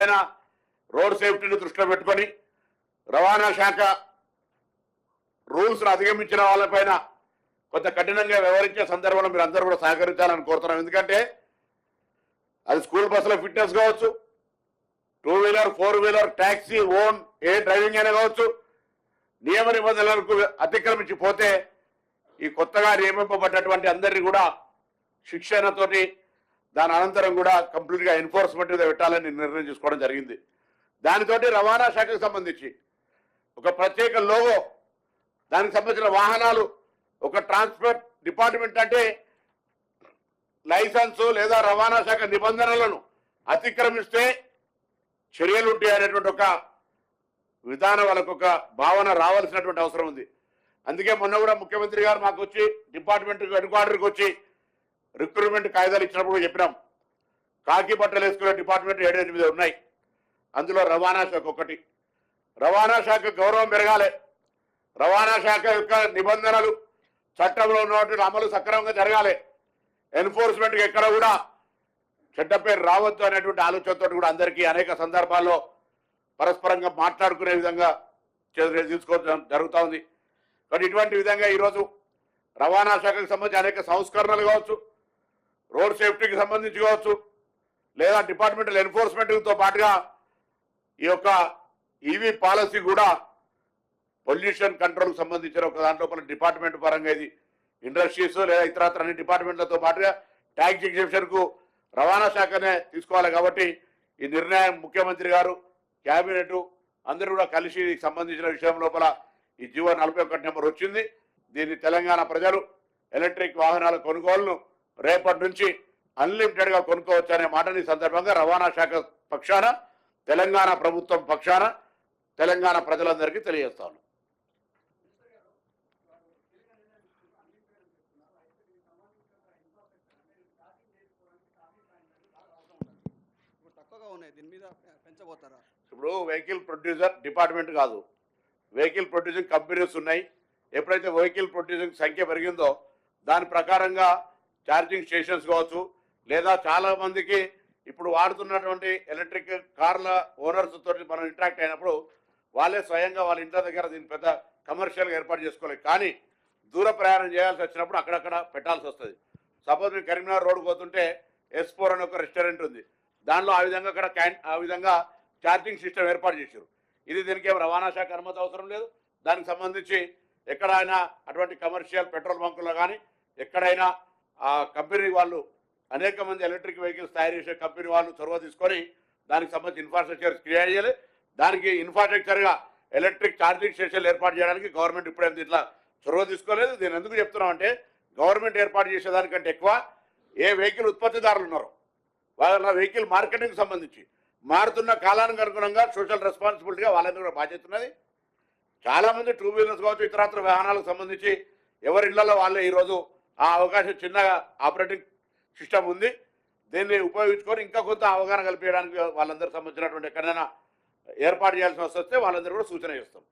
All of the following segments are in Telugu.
రోడ్ సేఫ్టీని దృష్టిలో పెట్టుకొని రవాణా శాఖ రూల్స్ అధిగమించిన వాళ్ళపైన కొంత కఠినంగా వ్యవహరించే సందర్భంలో మీరు అందరూ కూడా సహకరించాలని కోరుతున్నాం. ఎందుకంటే అది స్కూల్ బస్సులో ఫిట్నెస్ కావచ్చు, 2 వీలర్ 4 వీలర్ ట్యాక్సీ ఓన్ ఏ డ్రైవింగ్ అయినా కావచ్చు, నియమ నిబంధనలకు అతిక్రమించి పోతే ఈ కొత్తగా నియమింపబడ్డటువంటి అందరినీ కూడా శిక్షణతోటి దాని అనంతరం కూడా కంప్లీట్గా ఎన్ఫోర్స్మెంట్ మీద పెట్టాలని నిర్ణయం తీసుకోవడం జరిగింది. దానితోటి రవాణా శాఖకు సంబంధించి ఒక ప్రత్యేక లోగో, దానికి సంబంధించిన వాహనాలు, ఒక ట్రాన్స్పోర్ట్ డిపార్ట్మెంట్ అంటే లైసెన్సు లేదా రవాణా శాఖ నిబంధనలను అతిక్రమిస్తే చర్యలు ఉంటాయి అనేటువంటి ఒక విధానం వాళ్ళకు ఒక భావన రావాల్సినటువంటి అవసరం ఉంది. అందుకే మొన్న కూడా ముఖ్యమంత్రి గారు మాకు వచ్చి డిపార్ట్మెంట్ హెడ్ క్వార్టర్కి వచ్చి రిక్రూట్మెంట్ కాయిదాలు ఇచ్చినప్పుడు చెప్పినాం. కాకి బట్టలు వేసుకునే డిపార్ట్మెంట్ 7-8 ఉన్నాయి. అందులో రవాణా శాఖ ఒకటి. రవాణా శాఖ గౌరవం పెరగాలి. రవాణా శాఖ యొక్క నిబంధనలు చట్టంలో ఉన్నటువంటి అమలు సక్రమంగా జరగాలి. ఎన్ఫోర్స్మెంట్కి ఎక్కడ కూడా చెడ్డ పేరు రావద్దు అనేటువంటి ఆలోచనతో కూడా అందరికీ అనేక సందర్భాల్లో పరస్పరంగా మాట్లాడుకునే విధంగా తీసుకోవడం జరుగుతూ ఉంది. కానీ ఇటువంటి విధంగా ఈరోజు రవాణా శాఖకు సంబంధించి అనేక సంస్కరణలు కావచ్చు, రోడ్ సేఫ్టీకి సంబంధించి కావచ్చు, లేదా డిపార్ట్మెంటల్ ఎన్ఫోర్స్మెంట్తో పాటుగా ఈ యొక్క ఈవీ పాలసీ కూడా పొల్యూషన్ కంట్రోల్కి సంబంధించిన ఒక దాంట్లో డిపార్ట్మెంట్ పరంగా ఇది ఇండస్ట్రీస్ లేదా ఇతరత్ర అన్ని డిపార్ట్మెంట్లతో పాటుగా ట్యాక్స్ ఎగ్జిబిషన్కు రవాణా శాఖనే తీసుకోవాలి. కాబట్టి ఈ నిర్ణయం ముఖ్యమంత్రి గారు, క్యాబినెట్ అందరూ కూడా కలిసి సంబంధించిన విషయం లోపల ఈ జీవో 41 నెంబర్ వచ్చింది. దీన్ని తెలంగాణ ప్రజలు ఎలక్ట్రిక్ వాహనాల కొనుగోలును రేపటి నుంచి అన్లిమిటెడ్గా కొనుక్కోవచ్చనే మాటని సందర్భంగా రవాణా శాఖ పక్షాన, తెలంగాణ ప్రభుత్వం పక్షాన తెలంగాణ ప్రజలందరికీ తెలియజేస్తాను. ఇప్పుడు వెహికల్ ప్రొడ్యూసర్ డిపార్ట్మెంట్ కాదు, వెహికల్ ప్రొడ్యూసింగ్ కంపెనీస్ ఉన్నాయి. ఎప్పుడైతే వెహికల్ ప్రొడ్యూసింగ్ సంఖ్య పెరిగిందో దాని ప్రకారంగా ఛార్జింగ్ స్టేషన్స్ కావచ్చు, లేదా చాలా మందికి ఇప్పుడు వాడుతున్నటువంటి ఎలక్ట్రిక్ కార్ల ఓనర్స్ తోటి మనం ఇంటరాక్ట్ అయినప్పుడు వాళ్ళే స్వయంగా వాళ్ళ ఇంటి దగ్గర దీన్ని పెద్ద కమర్షియల్గా ఏర్పాటు చేసుకోలేదు. కానీ దూర ప్రయాణం చేయాల్సి వచ్చినప్పుడు అక్కడక్కడ పెట్టాల్సి వస్తుంది. సపోజ్ మీరు కరీంనగర్ రోడ్డు పోతుంటే S4 అని ఒక రెస్టారెంట్ ఉంది. దానిలో ఆ విధంగా అక్కడ ఆ విధంగా ఛార్జింగ్ సిస్టమ్ ఏర్పాటు చేశారు. ఇది దీనికి రవాణా శాఖ అనుమతి అవసరం లేదు. దానికి సంబంధించి ఎక్కడైనా అటువంటి కమర్షియల్ పెట్రోల్ బంకుల్లో కానీ ఎక్కడైనా ఆ కంపెనీ వాళ్ళు అనేక మంది ఎలక్ట్రిక్ వెహికల్స్ తయారు చేసే కంపెనీ వాళ్ళు చొరవ తీసుకొని దానికి సంబంధించి ఇన్ఫ్రాస్ట్రక్చర్ క్రియేట్ చేయాలి. దానికి ఇన్ఫ్రాస్ట్రక్చర్గా ఎలక్ట్రిక్ ఛార్జింగ్ స్టేషన్లు ఏర్పాటు చేయడానికి గవర్నమెంట్ ఇప్పుడేం ఇట్లా చొరవ తీసుకోలేదు. దీన్ని ఎందుకు చెప్తున్నామంటే గవర్నమెంట్ ఏర్పాటు చేసేదానికంటే ఎక్కువ ఏ వెహికల్ ఉత్పత్తిదారులు ఉన్నారో వాళ్ళ వెహికల్ మార్కెటింగ్ సంబంధించి మారుతున్న కాలానికి అనుగుణంగా సోషల్ రెస్పాన్సిబిలిటీగా వాళ్ళందరూ కూడా బాధ్యత ఉన్నది. చాలామంది 2 వీలర్స్ కావచ్చు, ఇతరత్ర వాహనాలకు సంబంధించి ఎవరి ఇళ్లలో వాళ్ళే ఈరోజు ఆ అవకాశం చిన్నగా ఆపరేటింగ్ సిస్టమ్ ఉంది. దీన్ని ఉపయోగించుకొని ఇంకా కొంత అవగాహన కల్పించడానికి వాళ్ళందరూ సంబంధించినటువంటి ఎక్కడైనా ఏర్పాటు చేయాల్సి వస్తే వాళ్ళందరూ కూడా సూచన చేస్తాం.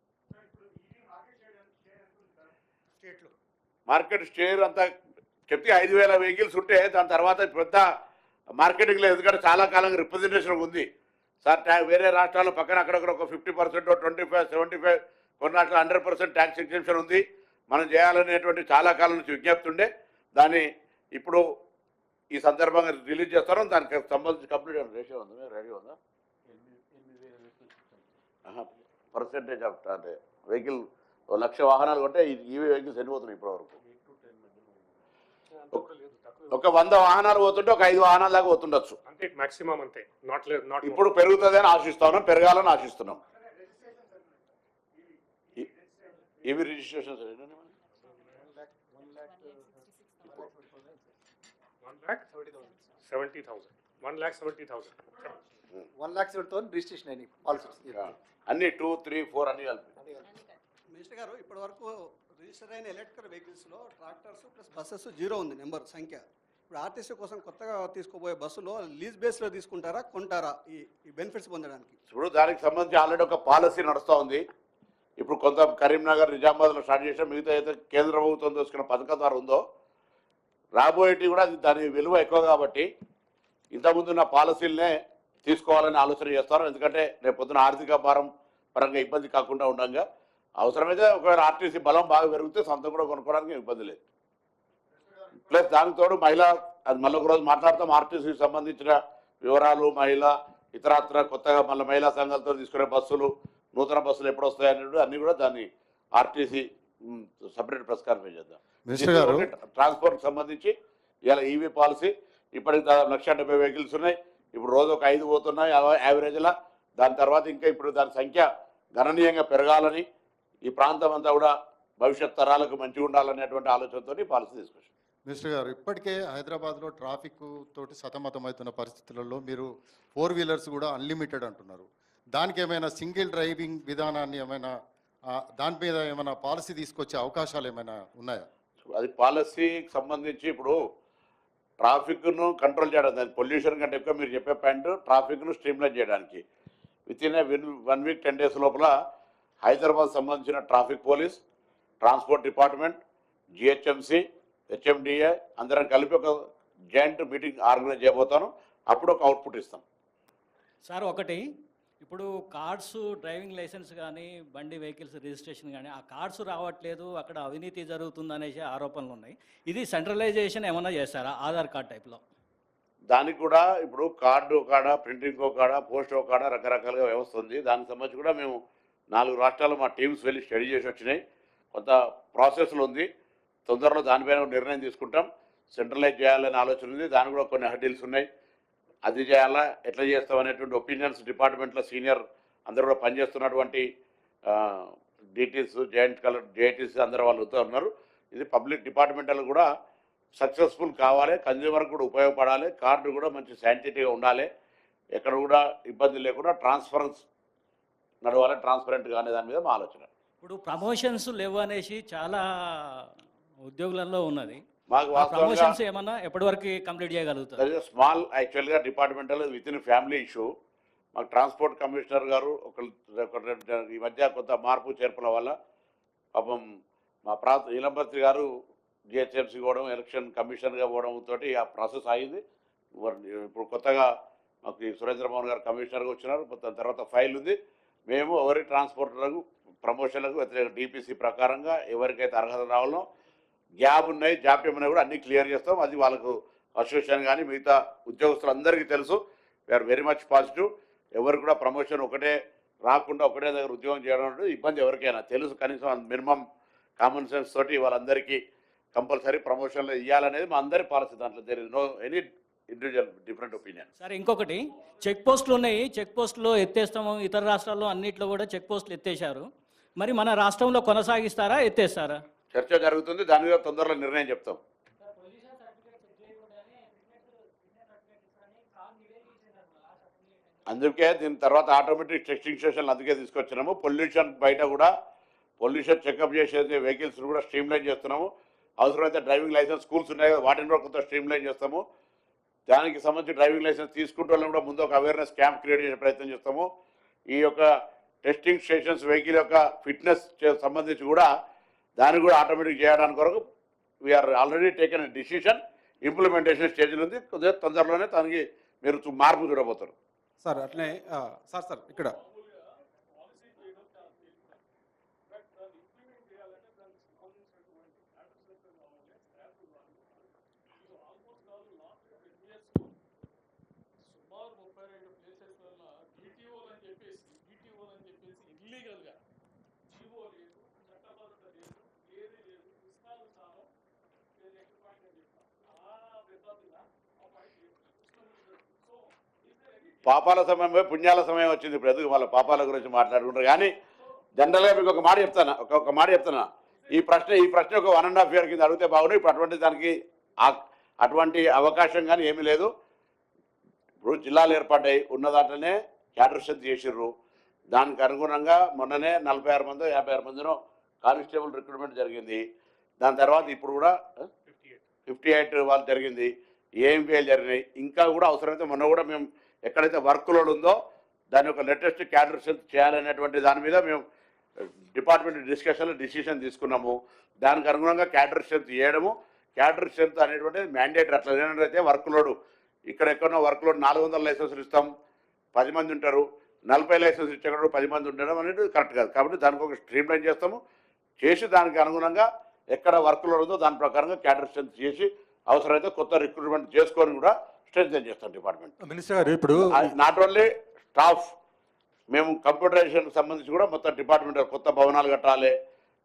మార్కెట్ షేర్ అంతా చెప్తే 5,000 వెహికల్స్ ఉంటే దాని తర్వాత పెద్ద మార్కెటింగ్ లేదు. ఎందుకంటే చాలా కాలంగా రిప్రజెంటేషన్ ఉంది సార్. వేరే రాష్ట్రాల్లో పక్కన అక్కడక్కడ ఒక 50%, 25, 75, కొన్ని రాష్ట్రాలు 100% ట్యాక్స్ ఎగ్జెంప్షన్ ఉంది. మనం చేయాలనేటువంటి చాలా కాలం నుంచి విజ్ఞప్తి ఉండే దాన్ని ఇప్పుడు ఈ సందర్భంగా రిలీజ్ చేస్తాను. దానికి సంబంధించి కంప్లీట్ రేషియో ఉంది, రెడీ ఉందా? పర్సెంటేజ్ ఆఫ్ అంటే వెహికల్ 1,00,000 వాహనాలు కొంటే ఈవీ వెహికల్స్ ఎన్ని పోతున్నాయి ఇప్పటివరకు? ఒక 100 వాహనాలు పోతుంటే ఒక 5 వాహనాల దాకా పోతుండొచ్చు. ఇప్పుడు పెరుగుతుంది అని ఆశిస్తున్నాం, పెరగాలని ఆశిస్తున్నాం. ఈవీ రిజిస్ట్రేషన్ 1,70,000 రిజిస్ట్రేషన్ అయినాయి పాలసీస్ అన్ని 2, 3, 4 అన్ని కలిపి. మినిస్టర్ గారు ఇప్పటి వరకు రిజిస్టర్ అయిన ఎలక్ట్రికల్ వెహికల్స్లో ట్రాక్టర్స్ ప్లస్ బస్సెస్ 0 ఉంది నెంబర్ సంఖ్య. ఇప్పుడు ఆర్టీసీ కోసం కొత్తగా తీసుకోబోయే బస్సులో లీజ్ బేస్లో తీసుకుంటారా, కొంటారా ఈ బెనిఫిట్స్ పొందడానికి? ఇప్పుడు దానికి సంబంధించి ఆల్రెడీ ఒక పాలసీ నడుస్తూ ఉంది. ఇప్పుడు కొంత కరీంనగర్, నిజామాబాద్లో స్టార్ట్ చేసిన మిగతా అయితే కేంద్ర ప్రభుత్వం తీసుకున్న పథకం ద్వారా ఉందో రాబోయేటి కూడా దాని విలువ ఎక్కువ కాబట్టి ఇంతకుముందు ఉన్న పాలసీలనే తీసుకోవాలని ఆలోచన చేస్తారు. ఎందుకంటే రేపు పొద్దున ఆర్థిక భారం పరంగా ఇబ్బంది కాకుండా ఉండగా అవసరమైతే ఒకవేళ ఆర్టీసీ బలం బాగా పెరిగితే సొంతం కూడా కొనుక్కోవడానికి ఇబ్బంది లేదు. ప్లస్ దానికి తోడు మహిళ, అది మళ్ళీ ఒక రోజు మాట్లాడతాం, ఆర్టీసీకి సంబంధించిన వివరాలు, మహిళ ఇతరత్ర కొత్తగా మళ్ళీ మహిళా సంఘాలతో తీసుకునే బస్సులు, నూతన బస్సులు ఎప్పుడు వస్తాయనేది అన్నీ కూడా దాన్ని ఆర్టీసీ సపరేట్ ప్రెస్ కాన్ఫరెన్స్ చేద్దాం. మినిస్టర్ గారు, ట్రాన్స్పోర్ట్కి సంబంధించి ఇలా ఈవీ పాలసీ ఇప్పటికి దాదాపు 170 వెహికల్స్ ఉన్నాయి. ఇప్పుడు రోజు ఒక 5 పోతున్నాయి యావరేజ్లా. దాని తర్వాత ఇంకా ఇప్పుడు దాని సంఖ్య గణనీయంగా పెరగాలని, ఈ ప్రాంతం అంతా కూడా భవిష్యత్ తరాలకు మంచిగా ఉండాలనేటువంటి ఆలోచనతో పాలసీ తీసుకొచ్చాం. మినిస్టర్ గారు, ఇప్పటికే హైదరాబాద్లో ట్రాఫిక్ తోటి సతమతమవుతున్న పరిస్థితులలో మీరు 4 వీలర్స్ కూడా అన్లిమిటెడ్ అంటున్నారు. దానికి ఏమైనా సింగిల్ డ్రైవింగ్ విధానాన్ని ఏమైనా దాని మీద ఏమైనా పాలసీ తీసుకొచ్చే అవకాశాలు ఏమైనా ఉన్నాయా? అది పాలసీకి సంబంధించి ఇప్పుడు ట్రాఫిక్ను కంట్రోల్ చేయడం, దాని పొల్యూషన్ కంటే ఎక్కువ మీరు చెప్పే పాయింట్ ట్రాఫిక్ను స్ట్రీమ్లైన్ చేయడానికి వితిన్ 1 వీక్ 10 డేస్ లోపల హైదరాబాద్ సంబంధించిన traffic police, transport department, GHMC, HMDA అందరం కలిపి ఒక జాయింట్ మీటింగ్ ఆర్గనైజ్ చేయబోతాను. అప్పుడు ఒక అవుట్పుట్ ఇస్తాం. సార్, ఒకటి ఇప్పుడు కార్డ్స్, డ్రైవింగ్ లైసెన్స్ కానీ బండి వెహికల్స్ రిజిస్ట్రేషన్ కానీ ఆ కార్డ్స్ రావట్లేదు, అక్కడ అవినీతి జరుగుతుంది అనేసి ఆరోపణలు ఉన్నాయి. ఇది సెంట్రలైజేషన్ ఏమైనా చేస్తారా ఆధార్ కార్డ్ టైప్లో? దానికి కూడా ఇప్పుడు కార్డు కాడ, ప్రింటింగ్ కాడ, పోస్ట్ కాడ రకరకాలుగా వ్యవస్థ ఉంది. దానికి సంబంధించి కూడా మేము 4 రాష్ట్రాలు మా టీమ్స్ వెళ్ళి స్టడీ చేసి వచ్చినాయి. కొంత ప్రాసెస్లో ఉంది. తొందరలో దానిపైన నిర్ణయం తీసుకుంటాం. సెంట్రలైజ్ చేయాలనే ఆలోచన ఉంది. దానికి కూడా కొన్ని హర్డిల్స్ ఉన్నాయి. అది చేయాలా, ఎట్లా చేస్తాం అనేటువంటి ఒపీనియన్స్ డిపార్ట్మెంట్లో సీనియర్ అందరూ కూడా పనిచేస్తున్నటువంటి డిటీస్, జేఐటీస్ అందరూ వాళ్ళు ఉన్నారు. ఇది పబ్లిక్ డిపార్ట్మెంటల్ కూడా సక్సెస్ఫుల్ కావాలి, కన్జ్యూమర్ కూడా ఉపయోగపడాలి, కార్డు కూడా మంచి శాంటిటీగా ఉండాలి, ఎక్కడ కూడా ఇబ్బంది లేకుండా ట్రాన్స్పరెన్స్ నడవాలి, ట్రాన్స్పరెంట్గా అనే దాని మీద మా ఆలోచన. ఇప్పుడు ప్రమోషన్స్ లేవు అనేసి చాలా ఉద్యోగులలో ఉన్నది. మాకు ప్రమోషన్స్ ఏమన్నా ఎప్పటి వరకు కంప్లీట్ చేయగలుగుతారు? స్మాల్ యాక్చువల్గా departmental with in family issue. మాకు ట్రాన్స్పోర్ట్ కమిషనర్ గారు ఈ మధ్య కొంత మార్పు చేర్పుల వల్ల పాపం మా నీలంపత్రి గారు జిహెచ్ఎంసీ పోవడం, ఎలక్షన్ కమిషనర్గా పోవడంతో ఆ ప్రాసెస్ ఆగింది. ఇప్పుడు కొత్తగా మాకు సురేంద్రమోహన్ గారు కమిషనర్గా వచ్చినారు. దాని తర్వాత ఫైల్ ఉంది. మేము ఎవరి ట్రాన్స్పోర్టర్లకు ప్రమోషన్లకు వ్యతిరేక డిపిసి ప్రకారంగా ఎవరికైతే అర్హత రావాలో, గ్యాప్ ఉన్నాయి, జాప్యం ఉన్నాయి కూడా అన్నీ క్లియర్ చేస్తాం. అది వాళ్ళకు అసోసియేషన్ కానీ మిగతా ఉద్యోగస్తులందరికీ తెలుసు. We are very much positive. ఎవరు కూడా ప్రమోషన్ ఒకటే రాకుండా ఒకటే దగ్గర ఉద్యోగం చేయడం అంటే ఇబ్బంది ఎవరికైనా తెలుసు. కనీసం మినిమం కామన్ సెన్స్ తోటి వాళ్ళందరికీ కంపల్సరీ ప్రమోషన్లు ఇవ్వాలనేది మా అందరి పాలసీ. దాంట్లో there is no any individual different opinion. సరే, ఇంకొకటి చెక్ పోస్టులు ఉన్నాయి. చెక్ పోస్టులో ఎత్తేస్తాము, ఇతర రాష్ట్రాల్లో అన్నింటిలో కూడా చెక్ పోస్టులు ఎత్తేసారు. మరి మన రాష్ట్రంలో కొనసాగిస్తారా, ఎత్తేస్తారా? చర్చ జరుగుతుంది. దాని మీద తొందరలో నిర్ణయం చెప్తాం. అందుకే దీని తర్వాత ఆటోమేటిక్ టెస్టింగ్ స్టేషన్లు అందుకే తీసుకొచ్చినాము. పొల్యూషన్ బయట కూడా పొల్యూషన్ చెకప్ చేసేది వెహికల్స్ కూడా స్ట్రీమ్లైన్ చేస్తున్నాము. అవసరమైతే డ్రైవింగ్ లైసెన్స్ స్కూల్స్ ఉన్నాయి కదా, వాటిని కూడా కొంత స్ట్రీమ్లైన్ చేస్తాము. దానికి సంబంధించి డ్రైవింగ్ లైసెన్స్ తీసుకుంటే వాళ్ళని కూడా ముందు ఒక అవేర్నెస్ క్యాంప్ క్రియేట్ చేసే ప్రయత్నం చేస్తాము. ఈ యొక్క టెస్టింగ్ స్టేషన్స్ వెహికల్ యొక్క ఫిట్నెస్ సంబంధించి కూడా దాన్ని కూడా ఆటోమేటిక్ చేయడానికి కొరకు we are already taken decision. Implementation స్టేజ్లో ఉంది. కొద్దిగా తొందరలోనే దానికి మీరు మార్పు చూడబోతారు. సార్ అట్లనే సార్ ఇక్కడ పాపాల సమయం పోయి పుణ్యాల సమయం వచ్చింది. ఇప్పుడు ఎందుకు వాళ్ళ పాపాల గురించి మాట్లాడుకుంటారు. కానీ జనరల్గా మీకు ఒక మాట చెప్తానా, ఈ ప్రశ్న ఒక 1.5 year కింద అడిగితే బాగుండు. ఇప్పుడు అటువంటి దానికి అటువంటి అవకాశం కానీ ఏమీ లేదు. ఇప్పుడు జిల్లాలు ఏర్పడ్డాయి, ఉన్న దాంట్లోనే క్యాడర్ చేసిర్రు. దానికి అనుగుణంగా మొన్ననే 46 మందో 56 మందినో కానిస్టేబుల్ రిక్రూట్మెంట్ జరిగింది. దాని తర్వాత ఇప్పుడు కూడా 58 వాళ్ళు జరిగింది. ఏఎంపీఎల్ జరిగినాయి. ఇంకా కూడా అవసరమైతే మొన్న కూడా మేము ఎక్కడైతే వర్క్ లోడ్ ఉందో దాని ఒక లేటెస్ట్ క్యాడర్ స్ట్రెంత్ చేయాలనేటువంటి దాని మీద మేము డిపార్ట్మెంట్ డిస్కషన్లో డిసిషన్ తీసుకున్నాము. దానికి అనుగుణంగా క్యాడర్ స్ట్రెంత్ చేయడము. క్యాడర్ స్ట్రెంత్ అనేటువంటిది మ్యాండేటరీ. అట్లా ఏంటంటే వర్క్ లోడ్ ఎక్కడెక్కడో వర్క్ లోడ్ 400 లైసెన్సులు ఇస్తాం, 10 మంది ఉంటారు, 40 లైసెన్స్ ఇచ్చేవాడు 10 మంది ఉండడం అనేది కరెక్ట్ కాదు. కాబట్టి దానికి ఒక స్ట్రీమ్ లైన్ చేస్తాము, చేసి దానికి అనుగుణంగా ఎక్కడ వర్క్లో ఉందో దాని ప్రకారంగా క్యాడర్ స్ట్రెంత్ చేసి అవసరమైతే కొత్త రిక్రూట్మెంట్ చేసుకొని కూడా స్ట్రెంత్ చేస్తాం డిపార్ట్మెంట్. మినిస్టర్ గారు ఇప్పుడు నాట్ ఓన్లీ స్టాఫ్, మేము కంప్యూటరైజేషన్కి సంబంధించి కూడా మొత్తం డిపార్ట్మెంట్ కొత్త భవనాలు కట్టాలి,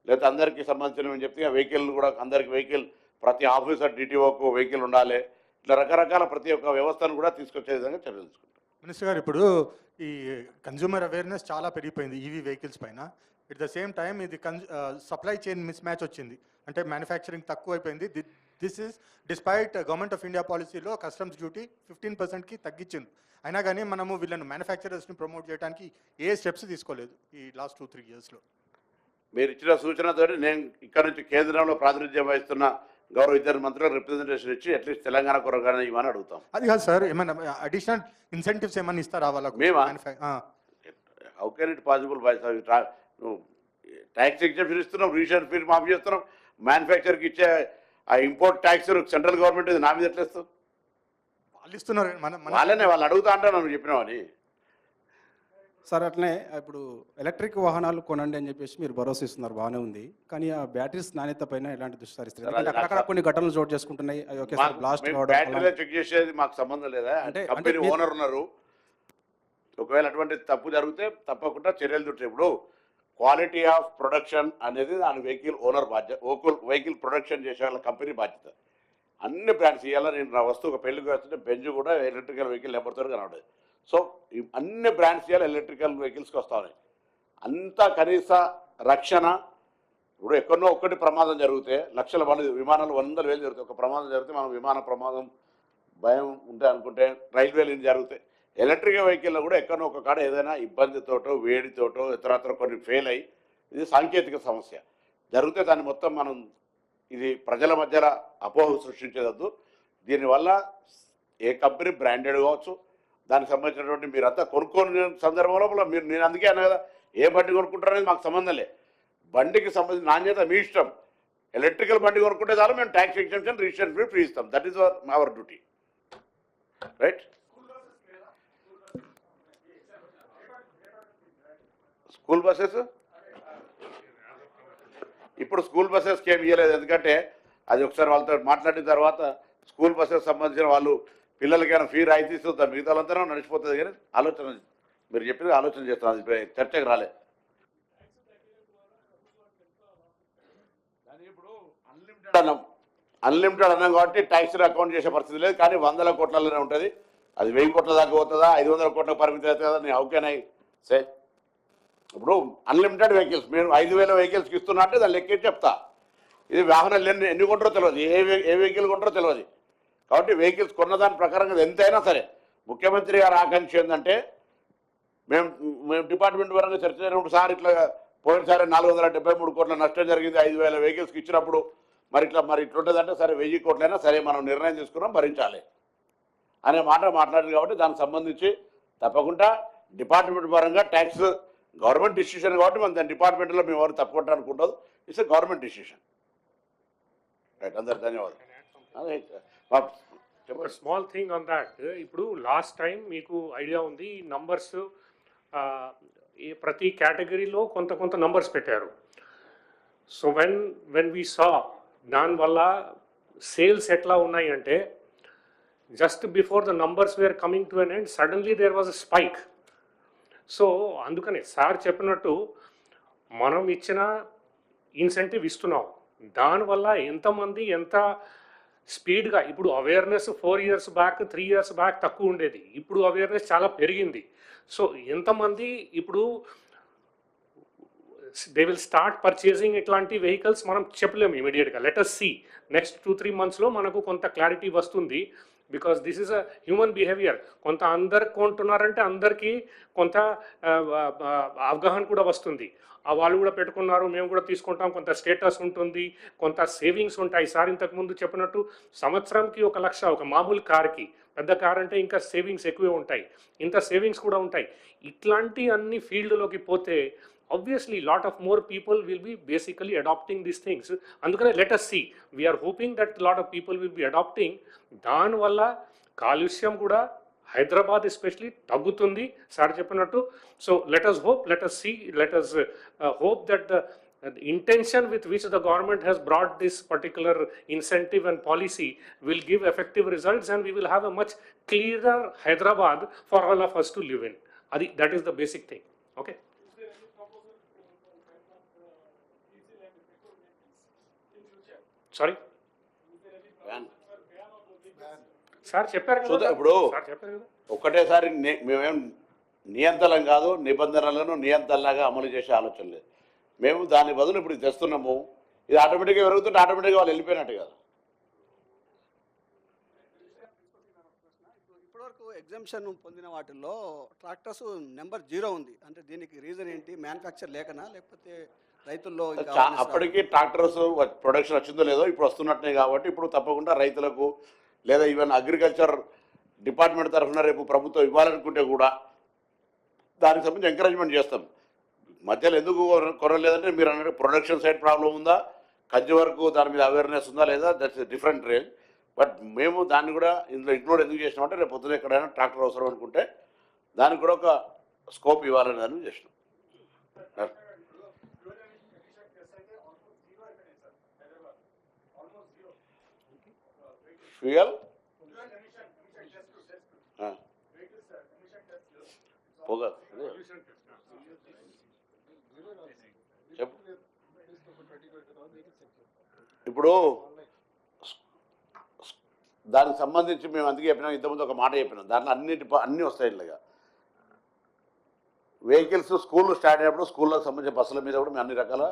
లేకపోతే అందరికీ సంబంధించినవి చెప్తే వెహికల్ కూడా అందరికి వెహికల్, ప్రతి ఆఫీసర్ డిటిఓకు వెహికల్ ఉండాలి, ఇట్లా రకరకాల ప్రతి ఒక్క వ్యవస్థను కూడా తీసుకొచ్చే విధంగా చర్యలు తీసుకుంటాం. మినిస్టర్ గారు ఇప్పుడు ఈ కన్జ్యూమర్ అవేర్నెస్ చాలా పెరిగిపోయింది ఈవీ వెహికల్స్ పైన. ఎట్ ద సేమ్ టైం ఇది సప్లై చైన్ మిస్ మ్యాచ్ వచ్చింది, అంటే మ్యానుఫ్యాక్చరింగ్ తక్కువ అయిపోయింది. This is despite government of India పాలసీలో కస్టమ్స్ డ్యూటీ 15%కి తగ్గించింది. అయినా కానీ మనము వీళ్ళని మ్యానుఫ్యాక్చరర్స్ని ప్రమోట్ చేయడానికి ఏ స్టెప్స్ తీసుకోలేదు ఈ లాస్ట్ 2-3 ఇయర్స్లో. మీరు ఇచ్చిన సూచనతో నేను ఇక్కడ నుంచి కేంద్రంలో ప్రాతినిధ్యం వహిస్తున్న గౌరవ ఇద్దరు మంత్రులకు రిప్రజెంటేషన్ ఇచ్చి అట్లీస్ట్ తెలంగాణ కొరగానే ఇవ్వని అడుగుతాం. అది కాదు సార్, ఏమైనా అడిషనల్ ఇన్సెంటివ్స్ ఏమైనా ఇస్తారా వాళ్ళకు? మేమా? How can it possible by tax exemption ఇస్తున్నాం, రిజిస్ట్రేషన్ ఫీజు మాఫీ చేస్తున్నాం, మ్యానుఫ్యాక్చర్కి ఇచ్చే ఆ ఇంపోర్ట్ ట్యాక్స్ సెంట్రల్ గవర్నమెంట్ ఇది నా మీద ఎట్లేస్తాం? వాళ్ళు ఇస్తున్నారు వాళ్ళనే వాళ్ళు అడుగుతా అంటే నన్ను చెప్పినామని. సార్ అట్లనే ఇప్పుడు ఎలక్ట్రిక్ వాహనాలు కొనండి అని చెప్పేసి మీరు భరోసా ఇస్తున్నారు, బాగానే ఉంది. కానీ ఆ బ్యాటరీస్ నాణ్యత పైన ఎలాంటి దృష్టి సారిస్తారు? ఎందుకంటే అక్కడక్కడ కొన్ని ఘటనలు చోటు చేసుకుంటున్నాయి, అవి ఒకేసారి బ్లాస్ట్ కావడం. బ్యాటరీలో చెక్ చేసేది మాకు సంబంధం లేదా? అంటే కంపెనీ ఓనర్ ఉన్నారు, ఒకవేళ అటువంటి తప్పు జరిగితే తప్పకుండా చర్యలు చుట్టాయి. ఇప్పుడు క్వాలిటీ ఆఫ్ ప్రొడక్షన్ అనేది దాని వెహికల్ ఓనర్ బాధ్యత, వెహికల్ ప్రొడక్షన్ చేసే వాళ్ళ కంపెనీ బాధ్యత. అన్ని బ్రాండ్స్ ఇవాళ నేను నా వస్తువు ఒక పెళ్లికి వస్తుంటే బెంజ్ కూడా ఎలక్ట్రికల్ వెహికల్ నెంబర్తో కనబడేది. సో అన్ని బ్రాండ్స్ ఇవాళ ఎలక్ట్రికల్ వెహికల్స్కి వస్తాయి. అంతా కనీస రక్షణ. ఇప్పుడు ఎక్కడో ఒక్కటి ప్రమాదం జరిగితే లక్షల మంది విమానాలు 100,000 జరుగుతాయి, ఒక ప్రమాదం జరిగితే మనం విమాన ప్రమాదం భయం ఉంటే అనుకుంటే రైల్వేలు జరుగుతాయి. ఎలక్ట్రికల్ వెహికల్లో కూడా ఎక్కడో ఒక కాడ ఏదైనా ఇబ్బందితోటో వేడితోటో ఇతరత్ర కొన్ని ఫెయిల్ అయ్యి, ఇది సాంకేతిక సమస్య జరిగితే దాన్ని మొత్తం మనం ఇది ప్రజల మధ్యలో అపోహ సృష్టించేదద్దు. దీనివల్ల ఏ కంపెనీ బ్రాండెడ్ కావచ్చు, దానికి సంబంధించినటువంటి మీరంతా కొనుక్కోని సందర్భంలో మీరు, నేను అందుకే అన్నా కదా, ఏ బండి కొనుక్కుంటారనేది మాకు సంబంధం లేదు. బండికి సంబంధించిన నాణ్యత మీ ఇష్టం. ఎలక్ట్రికల్ బండి కొనుక్కుంటే చాలు, మేము ట్యాక్స్ ఎగ్జెంప్షన్ రిజిస్ట్రేషన్ ఫ్రీ ఇస్తాం. That is our duty, right? School buses ఇప్పుడు స్కూల్ బస్సెస్కి ఏమి ఇవ్వలేదు, ఎందుకంటే అది ఒకసారి వాళ్ళతో మాట్లాడిన తర్వాత స్కూల్ బస్సెస్ సంబంధించిన వాళ్ళు పిల్లలకైనా ఫీ రాయితీ ఇస్తుంది, మిగతా వాళ్ళంతా నడిచిపోతుంది. కానీ ఆలోచన మీరు చెప్పిన ఆలోచన చేస్తాను, అది చర్చకు రాలే. కానీ ఇప్పుడు అన్లిమిటెడ్ అన్నాం కాబట్టి ట్యాక్స్ని అకౌంట్ చేసే పరిస్థితి లేదు. కానీ 100 కోట్లలోనే ఉంటుంది. అది 1000 కోట్ల దాకా పోతుందా, 500 కోట్ల పరిమితి అవుతుంది కదా. నేను హౌ కెన్ ఐ సే? ఇప్పుడు అన్లిమిటెడ్ వెహికల్స్ మేము 5,000 వెహికల్స్కి ఇస్తున్నా అంటే దాన్ని లెక్కేసి చెప్తా. ఇది వాహనాలు ఎన్ని కొంటారో తెలియదు, ఏ వెహికల్ కొంటారో తెలియదు. కాబట్టి వెహికల్స్ కొన్నదాని ప్రకారంగా ఎంతైనా సరే ముఖ్యమంత్రి గారి ఆకాంక్ష ఏంటంటే, మేము డిపార్ట్మెంట్ పరంగా చర్చ జరిగినప్పుడు సార్ ఇట్లా పోయినసారి 473 కోట్ల నష్టం జరిగింది 5,000 వెహికల్స్కి ఇచ్చినప్పుడు, మరి ఇట్లుంటుందంటే సరే 1000 కోట్లైనా సరే మనం నిర్ణయం తీసుకున్నాం భరించాలి అనే మాట మాట్లాడారు. కాబట్టి దానికి సంబంధించి తప్పకుండా డిపార్ట్మెంట్ పరంగా ట్యాక్స్ గవర్నమెంట్ డిసిషన్ కాబట్టి మనం దాని డిపార్ట్మెంట్లో మేము ఎవరు తప్పకుండా అనుకుంటుంది. It's a government decision, right? అందరు ధన్యవాదాలు. స్మాల్ థింగ్ ఆన్ దాట్, ఇప్పుడు లాస్ట్ టైం మీకు ఐడియా ఉంది నంబర్స్, ప్రతి కేటగిరీలో కొంత నంబర్స్ పెట్టారు. సో వెన్ వీ సా దానివల్ల సేల్స్ ఎట్లా ఉన్నాయి అంటే, just before the numbers were coming to an end suddenly there was a spike. So అందుకని సార్ చెప్పినట్టు మనం ఇచ్చిన ఇన్సెంటివ్ ఇస్తున్నాం, దానివల్ల ఎంతమంది ఎంత స్పీడ్గా, ఇప్పుడు awareness 4 years back 3 years back తక్కువ ఉండేది, ఇప్పుడు అవేర్నెస్ చాలా పెరిగింది. సో ఎంతమంది ఇప్పుడు దే విల్ స్టార్ట్ పర్చేసింగ్ ఇట్లాంటి వెహికల్స్ మనం చెప్పలేము ఇమీడియట్గా. లెట్ అస్ సీ నెక్స్ట్ 2-3 monthsలో మనకు కొంత క్లారిటీ వస్తుంది. Because this is a human behaviour. కొంత అందరు కొంటున్నారంటే అందరికీ కొంత అవగాహన కూడా వస్తుంది. వాళ్ళు కూడా పెట్టుకున్నారు, మేము కూడా తీసుకుంటాం, కొంత స్టేటస్ ఉంటుంది, కొంత సేవింగ్స్ ఉంటాయి. సార్ ఇంతకుముందు చెప్పినట్టు సంవత్సరంకి 1 లక్ష ఒక మామూలు కార్కి, పెద్ద కార్ అంటే ఇంకా సేవింగ్స్ ఎక్కువే ఉంటాయి, ఇంత సేవింగ్స్ కూడా ఉంటాయి. ఇట్లాంటి అన్ని ఫీల్డ్లోకి పోతే obviously lot of more people will be basically adopting these things. Andukane let us see, we are hoping that a lot of people will be adopting. Dan valla kalushyam kuda Hyderabad especially తగ్గుతుంది సార్ చెప్పినట్టు. So let us hope, let us see, let us hope that the intention with which the government has brought this particular incentive and policy will give effective results, and we will have a much clearer Hyderabad for all of us to live in. That is the basic thing. Okay. Sorry. Sir చెప్పారు చూద్దాం కదా, ఇప్పుడు సార్ చెప్పారు కదా. ఒక్కటేసారి మేమేం నియంత్రణ కాదు, నిబంధనలను నియంత్రణలాగా అమలు చేసే ఆలోచన లేదు. మేము దాని బదులు ఇప్పుడు ఇది తెస్తున్నాము, ఇది ఆటోమేటిక్గా పెరుగుతుంటే ఆటోమేటిక్గా వాళ్ళు వెళ్ళిపోయినట్టు కదా. ఇప్పటివరకు ఎగ్జామ్షన్ పొందిన వాటిల్లో ట్రాక్టర్స్ నెంబర్ 0 ఉంది. అంటే దీనికి రీజన్ ఏంటి? మ్యానుఫ్యాక్చర్ లేకనా, లేకపోతే రైతుల్లో ఇంకా అప్పటికి ట్రాక్టర్స్ ప్రొడక్షన్ వచ్చిందో లేదో ఇప్పుడు వస్తున్నట్టే కాబట్టి ఇప్పుడు తప్పకుండా రైతులకు లేదా ఈవెన్ అగ్రికల్చర్ డిపార్ట్మెంట్ తరఫున రేపు ప్రభుత్వం ఇవ్వాలనుకుంటే కూడా దానికి సంబంధించి ఎంకరేజ్మెంట్ చేస్తాం. మధ్యలో ఎందుకు కొనలేదంటే మీరు అన్నట్టు ప్రొడక్షన్ సైడ్ ప్రాబ్లం ఉందా, కన్జ్యూమర్కు దాని మీద అవేర్నెస్ ఉందా లేదా, దట్స్ డిఫరెంట్ రేంజ్. బట్ మేము దాన్ని కూడా ఇందులో ఇంక్లూడ్ ఎందుకు చేసినామంటే రేపు పొద్దున ఎక్కడైనా ట్రాక్టర్ అవసరం అనుకుంటే దానికి కూడా ఒక స్కోప్ ఇవ్వాలని దాన్ని చేసినాం. ఫ్యూయల్ పొగ చెప్పు. ఇప్పుడు దానికి సంబంధించి మేము అందుకే చెప్పినాం, ఇంతకుముందు ఒక మాట చెప్పినాం, దాంట్లో అన్నీ వస్తాయి. ఇలాగా వెహికల్స్ స్కూల్ స్టార్ట్ అయినప్పుడు స్కూళ్ళకి సంబంధించిన బస్సుల మీద కూడా మేము అన్ని రకాల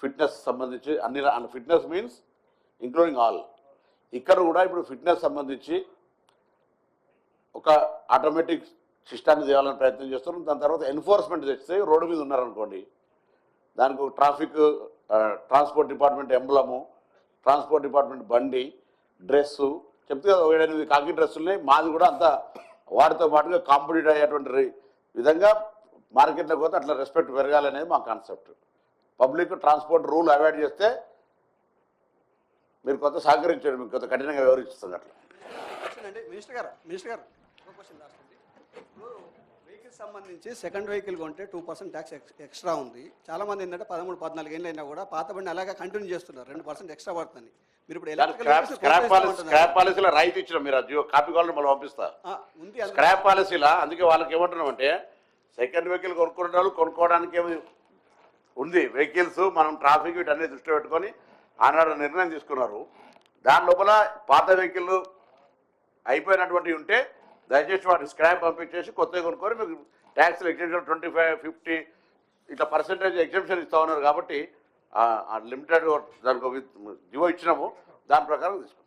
ఫిట్నెస్ సంబంధించి ఫిట్నెస్ మీన్స్ ఇంక్లూడింగ్ ఆల్. ఇక్కడ కూడా ఇప్పుడు ఫిట్నెస్ సంబంధించి ఒక ఆటోమేటిక్ సిస్టాన్ని తేవాలని ప్రయత్నం చేస్తున్నాం. దాని తర్వాత ఎన్ఫోర్స్మెంట్ తెస్తే రోడ్డు మీద ఉన్నారనుకోండి, దానికి ఒక ట్రాన్స్పోర్ట్ డిపార్ట్మెంట్ ఎంబ్లము, ట్రాన్స్పోర్ట్ డిపార్ట్మెంట్ బండి, డ్రెస్సు చెప్తే కదా 7-8 కాకి డ్రెస్సులున్నాయి. మాది కూడా అంతా వాటితో పాటుగా కాంపిటీట్ అయ్యేటువంటి విధంగా మార్కెట్లోకి పోతే అట్లా రెస్పెక్ట్ పెరగాలనేది మా concept. Public transport rule avoid చేస్తే మీరు కొంత సహకరించండి, మీకు కొంత కఠినంగా వివరిస్తుంది. అట్లా అండి మినిస్టర్ గారు ఒక క్వశ్చన్ లాస్ట్ అండి. ఇప్పుడు వెహికల్ సంబంధించి సెకండ్ వెహికల్ కొంటే 2% ట్యాక్స్ ఎక్స్ట్రా ఉంది. చాలామంది ఏంటంటే 13-14 ఏళ్ళు అయినా కూడా పాత బండి అలాగే కంటిన్యూ చేస్తున్నారు, 2% ఎక్స్ట్రా పడుతుంది. మీరు ఇప్పుడు స్క్రాప్ పాలసీలో రాయితీ ఇచ్చినాం, మీరు అది కాపీ కావాలని మళ్ళీ పంపిస్తా. ఉంది స్క్రాప్ పాలసీలా అందుకే వాళ్ళకి ఏమంటున్నాం అంటే సెకండ్ వెహికల్ కొనుక్కునే వాళ్ళు కొనుక్కోవడానికి ఏమి ఉంది. వెహికల్స్ మనం ట్రాఫిక్ వీటన్నీ దృష్టిలో పెట్టుకొని ఆనాడు నిర్ణయం తీసుకున్నారు. దాని లోపల పాత వెహికల్ అయిపోయినటువంటివి ఉంటే దయచేసి వాటి స్క్రాప్ పంపించేసి కొత్తగా కొనుక్కొని మీకు ట్యాక్స్లు ఎగ్జెంప్షన్ 25-50 ఇట్లా పర్సెంటేజ్ ఎగ్జెంప్షన్ ఇస్తా ఉన్నారు. కాబట్టి లిమిటెడ్ దానికి జీవో ఇచ్చినాము, దాని ప్రకారం తీసుకోండి.